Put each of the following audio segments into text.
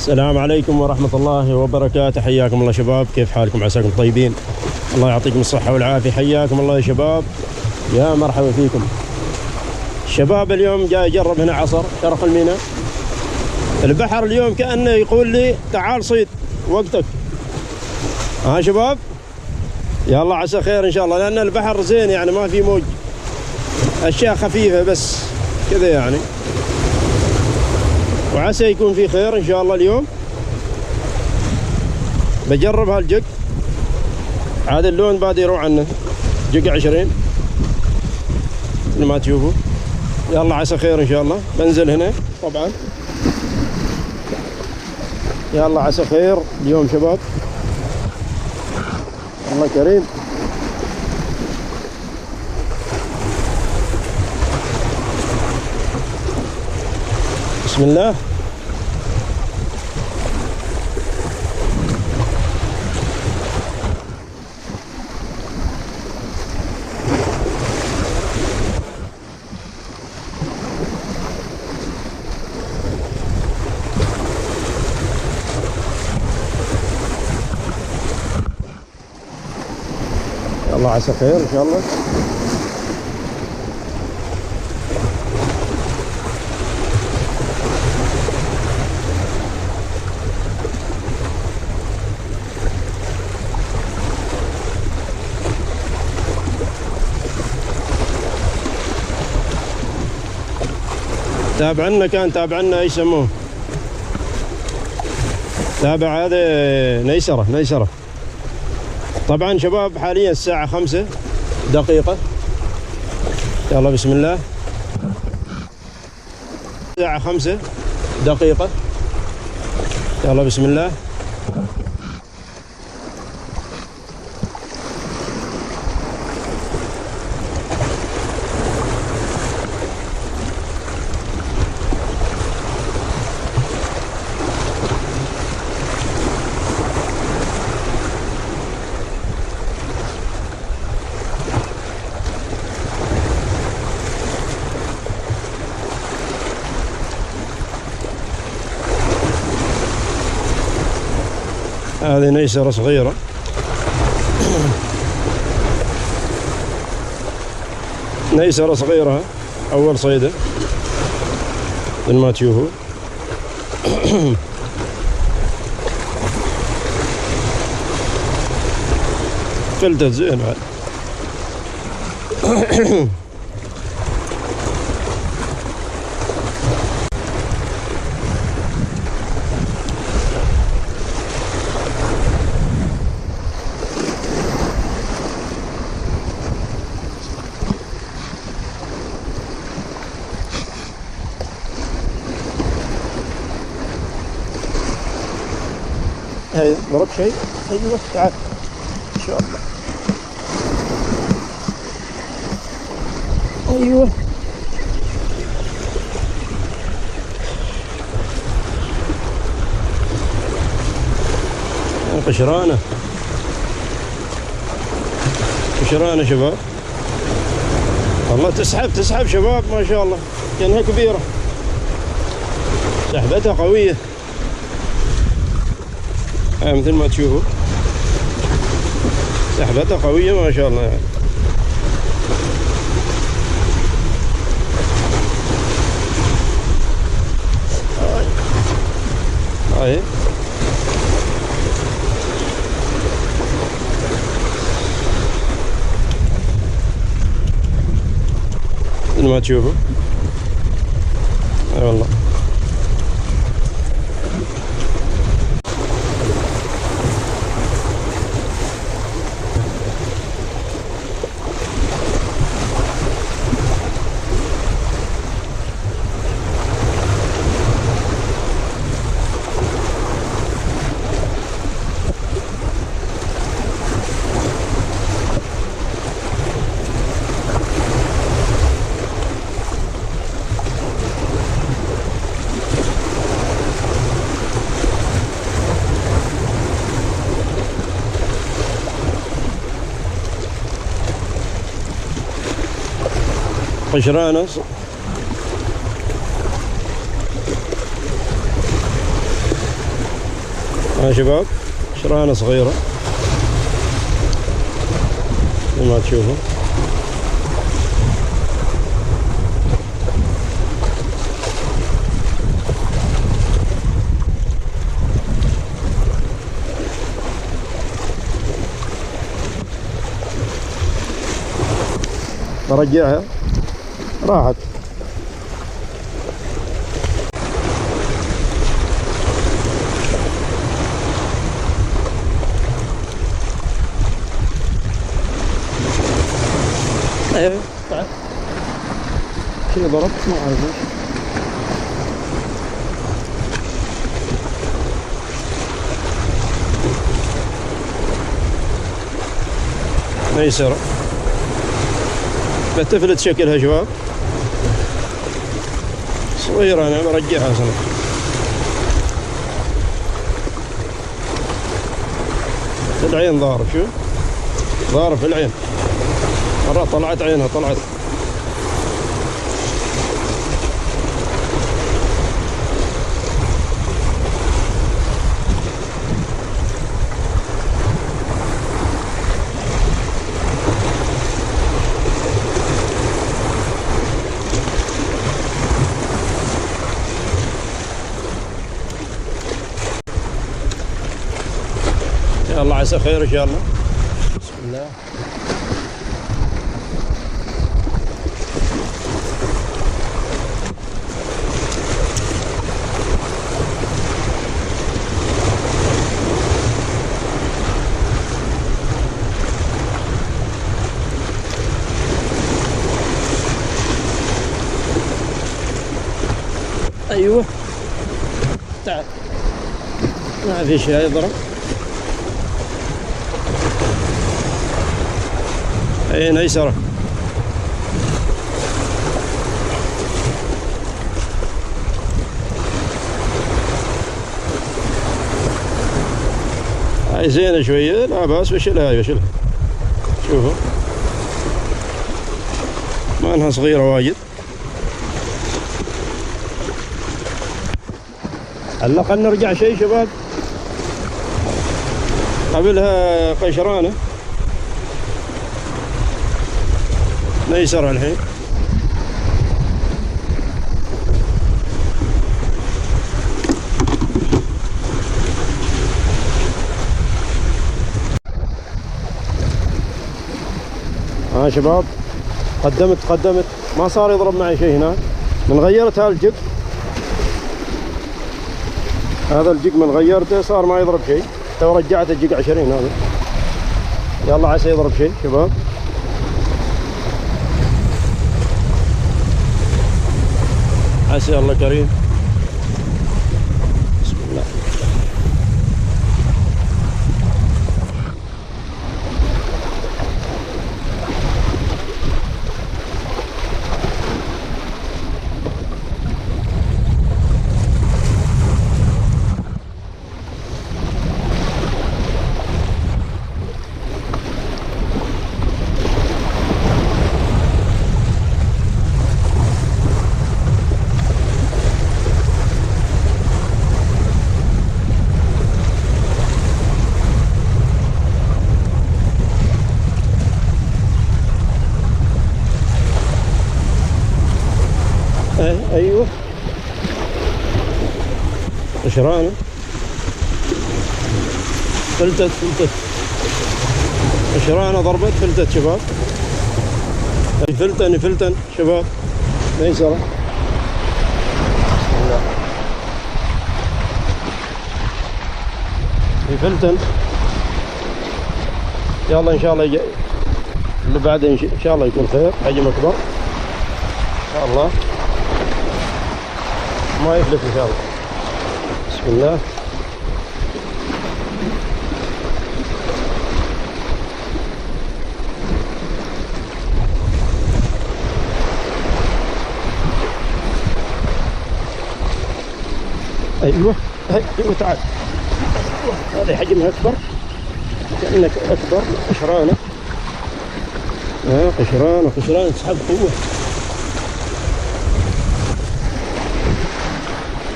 السلام عليكم ورحمة الله وبركاته. حياكم الله شباب، كيف حالكم؟ عساكم طيبين، الله يعطيكم الصحة والعافية. حياكم الله يا شباب، يا مرحبا فيكم شباب. اليوم جاي أجرب هنا عصر شرق الميناء. البحر اليوم كأنه يقول لي تعال صيد وقتك. ها شباب، يلا عسى خير إن شاء الله، لأن البحر زين يعني ما في موج، أشياء خفيفة بس كذا يعني، وعسى يكون في خير إن شاء الله. اليوم بجرب هالجق، هذا اللون بادي يروح عنه، جق 20 مثل ما تشوفوا. يلا عسى خير إن شاء الله. بنزل هنا طبعا، يلا عسى خير اليوم شباب، الله كريم. بسم الله. الله عسى خير إن شاء الله. تابعنا، كان تابعنا ايش يسموه، تابع هذا نيسرة. طبعا شباب حاليا الساعة 5 دقيقة. يلا بسم الله. الساعة 5 دقيقة. يلا بسم الله. هذه نيسرة صغيرة، نيسرة صغيرة، أول صيدة مثل ما تشوفوا. فلتت زين بعد. هاي ضرب شيء. ايوه تعال ان شاء الله. ايوه قشرانه شباب. والله تسحب شباب ما شاء الله، كأنها كبيره، سحبتها قويه. مثل ما تشوفوا سحبتها قوية ما شاء الله يعني. هاي مثل ما تشوفوا. اي والله. قشرانة ها شباب شرانة صغيرة زي ما تشوفوا. برجعها راحت. ايوه تعال شنو ضربت ما اعرف ايش. ميسرة بتفلت شكلها شباب صغيرة. أنا مرجعها سنة في العين ضارب. شو ضارب في العين مرة طلعت عينها طلعت. الله عسى خير ان شاء الله. بسم الله. ايوه تعال ما في شيء يضرب. اي نيسرة هاي زينة شوية لا باس. بشيلها هاي بشيلها. شوفوا ما انها صغيرة واجد. هلا خلنا نرجع شيء شباب. قبلها قشرانة نيسر الحين. ها شباب قدمت ما صار يضرب معي شيء هناك. من غيرت هالجق هذا الجق من غيرته صار ما يضرب شيء. تو رجعت الجق 20 هذا. يلا عسى يضرب شيء شباب. عسى الله كريم. بسم الله. ايوه قشرانة فلتت قشرانة ضربت فلتت شباب. فلتن شباب ميسرة. بسم الله. فلتن يلا ان شاء الله اللي بعده ان شاء الله يكون خير. حجم اكبر ان شاء الله ما يفلت ان شاء الله. بسم الله. ايوه ايوه تعال. هذا حجمها اكبر كأنك اكبر. قشرانة قشرانة تسحب قوة.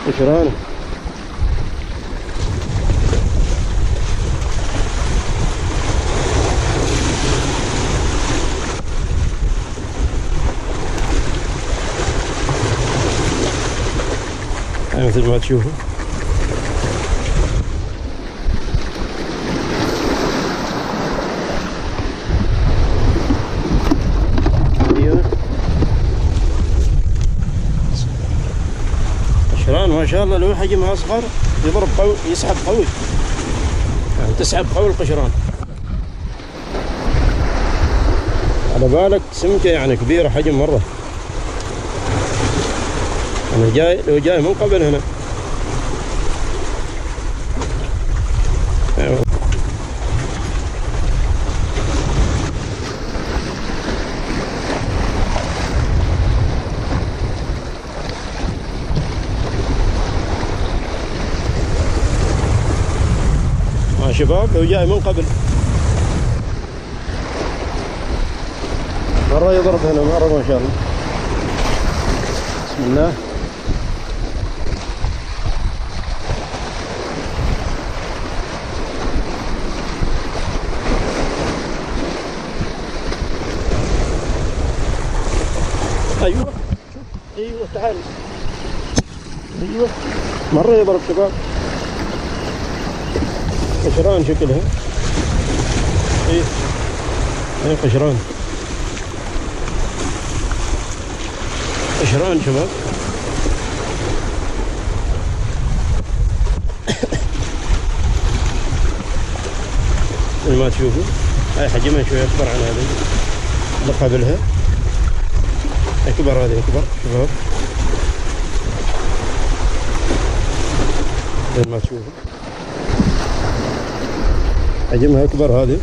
قشرانة مثل ما تشوفوا. قشران ما شاء الله لو حجمها اصغر يضرب قوي، يسحب قوي، يعني تسحب قوي القشران. على بالك سمكة يعني كبيرة حجم مرة. أنا جاي لو جاي من قبل هنا. أيوة. شباب لو جاي من قبل مرة يضرب هنا مرة ما شاء الله. بسم الله. ايوه ايوه تعال. ايوه مرة يضرب شباب. قشران شكلها. ايه ايه قشران. قشران شباب. مثل ما تشوفوا هاي حجمها شوية أكبر عن هذه اللي قبلها. أكبر هذه أكبر شباب. مثل ما تشوفوا حجمها أكبر هذه.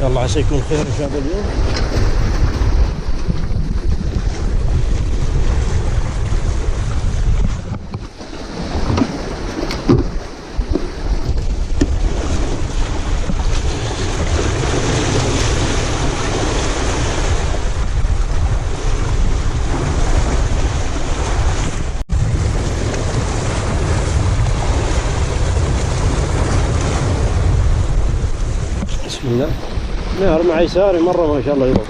يلا عسى يكون خير إن شاء الله اليوم. بسم الله. نهر مع يساري مرة ما شاء الله يضرب.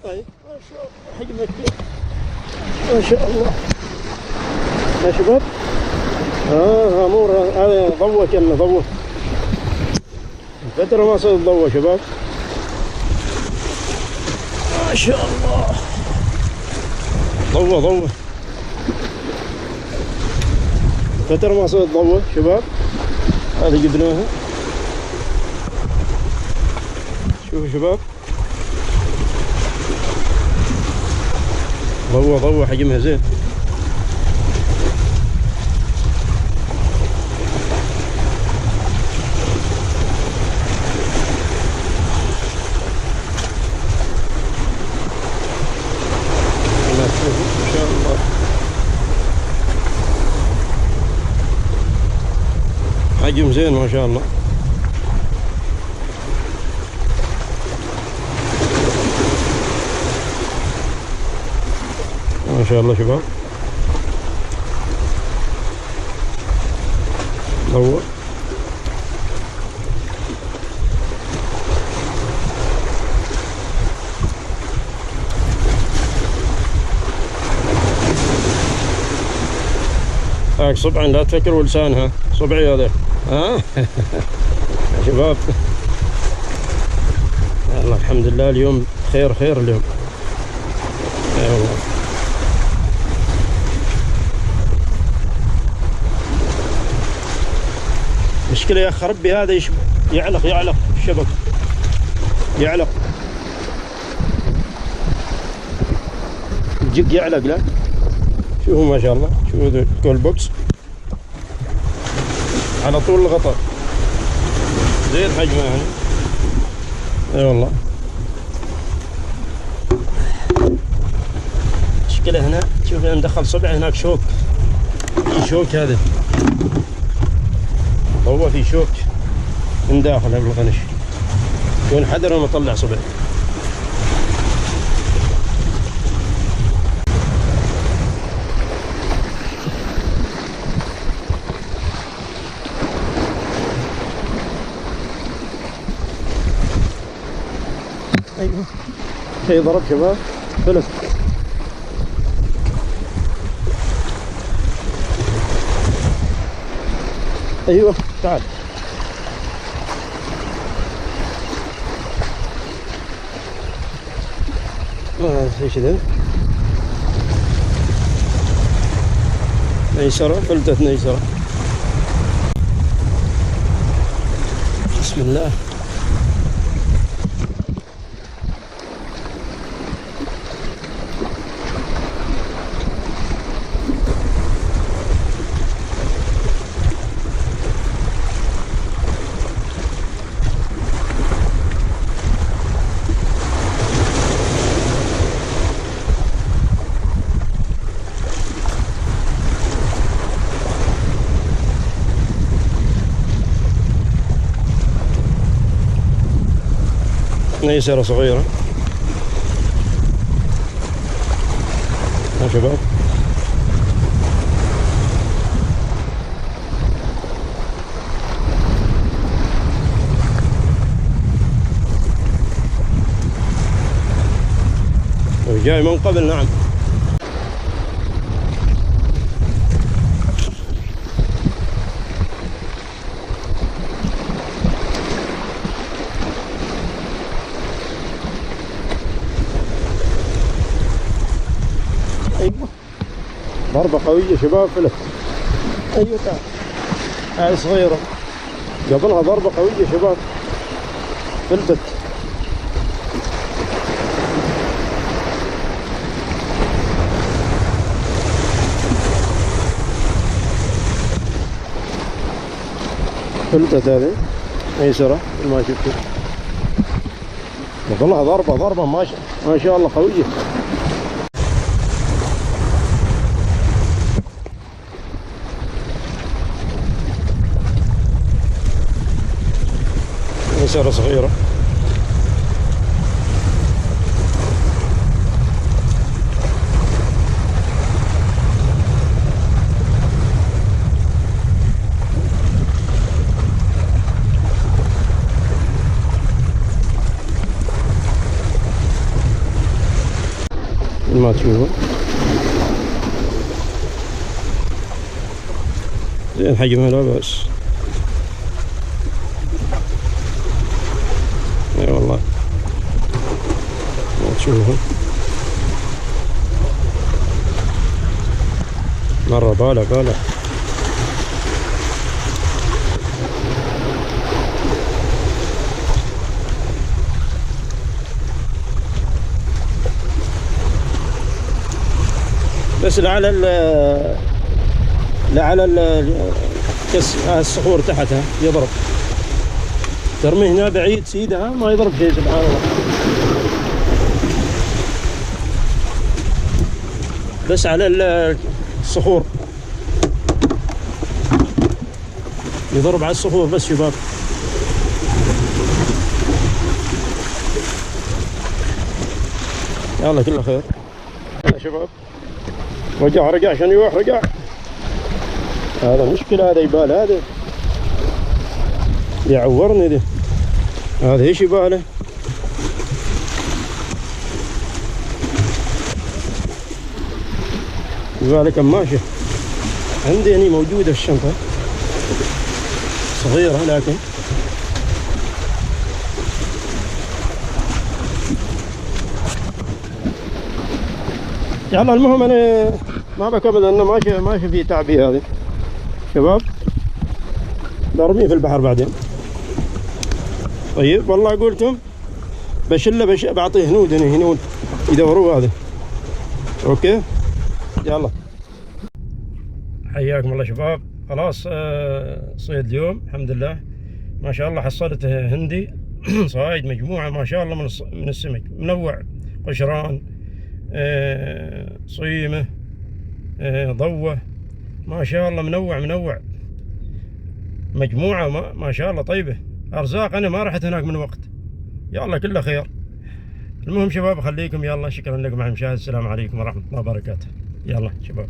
طيب ما شاء الله حجمه كبير ما شاء الله يا شباب. هامور هذا ضوة كأنه ضوة. فترة ما صارت ضوة شباب ما شاء الله. ضوة ضوة فترة ما صارت ضوة شباب. هذه جبناها شوفوا شباب. ضوة ضوة حجمها زين. ما شاء الله حجم زين ما شاء الله. ما شاء الله شباب. ضوء هاك صبعا لا تفكروا لسانها صبعي هذا. ها يا شباب يلا الحمد لله اليوم خير خير اليوم. اي والله مشكلة يا اخي ربي هذا يعلق الشبك يعلق الجق يعلق. لا شوفوا ما شاء الله شوفوا كول بوكس على طول الغطاء زين حجمه يعني. اي والله مشكلة هنا شوف ندخل صبع هناك شوك في شوك هذا هو في شوك من داخل بالغنش. كون حذر وما طلع صبع ايوه شيء ضرب شباب فلت. ايوه تعال. ايش ذا؟ نيسرة، فلتت نيسرة. بسم الله. نيسرة صغيرة يا شباب. جاي من قبل. نعم ايوه ضربة قوية شباب فلت. ايوه تعال. هاي صغيرة قبلها ضربة قوية شباب فلتت. فلتت هذه ايسرة ما شفتوا. قبلها ضربة ما شاء الله قوية. نيسرة صغيرة. ما تشوفه زين حجمها لا بأس. اي والله ما تشوفه مرة بالع. بس لا على الصخور تحتها يضرب. ترمي هنا بعيد سيدها ما يضرب شيء سبحان الله. بس على الصخور يضرب على الصخور بس شباب. يلا كله خير يا شباب. رجع عشان يروح رجع. هذا مشكلة. هذا يبال هذا يعورني ده. هذا ايش يباله؟ يباله كماشة عندي هني موجودة في الشنطة صغيرة لكن يلا. المهم انا ما بكمل انه ماشي في تعبئة هذه شباب. برميه في البحر بعدين. طيب والله قلتم بشله بعطيه هنود. هنود يدوروا هذا. اوكي يلا. حياكم الله شباب. خلاص صيد اليوم الحمد لله ما شاء الله. حصلت هندي صايد مجموعة ما شاء الله من السمك منوع. قشران صيمة ضوة ما شاء الله منوع مجموعة ما شاء الله طيبة. أرزاق أنا ما رحت هناك من وقت. يلا كله خير. المهم شباب خليكم. يلا شكرا لكم على المشاهدة. السلام عليكم ورحمة الله وبركاته. يلا شباب.